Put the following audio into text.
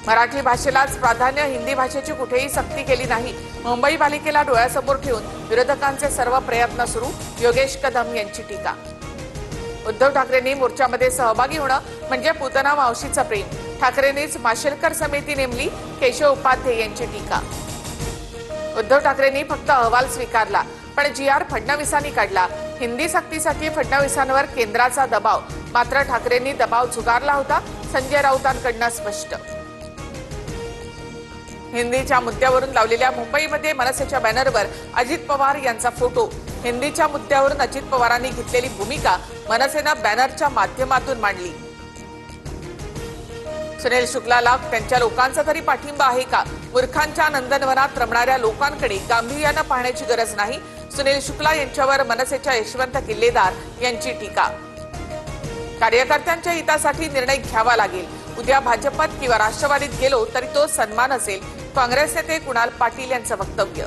मराठी भाषेलाच प्राधान्य, हिंदी भाषेची कुठेही सक्ती केली नाही. मुंबई पालिकेला डोळ्यासमोर ठेवून विरोधकांचे सर्व प्रयत्न सुरू. योगेश कदम यांची टीका. उद्धव ठाकरेंनी मोर्चामध्ये सहभागी होणं म्हणजे पुतना मावशीचं प्रेम. ठाकरेंनीच माशेलकर समिती नेमली. केशव उपाध्ये यांची टीका. उद्धव ठाकरेंनी फक्त अहवाल स्वीकारला, पण जी.आर. फडणवीसांनी काढला. हिंदी सक्तीसाठी फडणवीसांवर केंद्राचा दबाव, मात्र ठाकरेंनी दबाव झुगारला होता. संजय राऊतांकडनं स्पष्ट. हिंदीच्या मुद्द्यावरून लावलेल्या मुंबईमध्ये मनसेच्या बॅनरवर अजित पवार यांचा फोटो. हिंदीच्या मुद्द्यावरून अजित पवारांनी घेतलेली भूमिका मनसेनं बॅनरच्या माध्यमातून मांडली. सुनील शुक्लाला त्यांच्या लोकांचा तरी पाठिंबा आहे का? मूर्खांच्या नंदनवनात रमणाऱ्या लोकांकडे गांभीर्यानं पाहण्याची गरज नाही. सुनील शुक्ला यांच्यावर मनसेच्या यशवंत किल्लेदार यांची टीका. कार्यकर्त्यांच्या हितासाठी निर्णय घ्यावा लागेल. उद्या भाजपात किंवा राष्ट्रवादीत गेलो तरी तो सन्मान असेल. काँग्रेस नेते कुणाल पाटील यांचं वक्तव्य.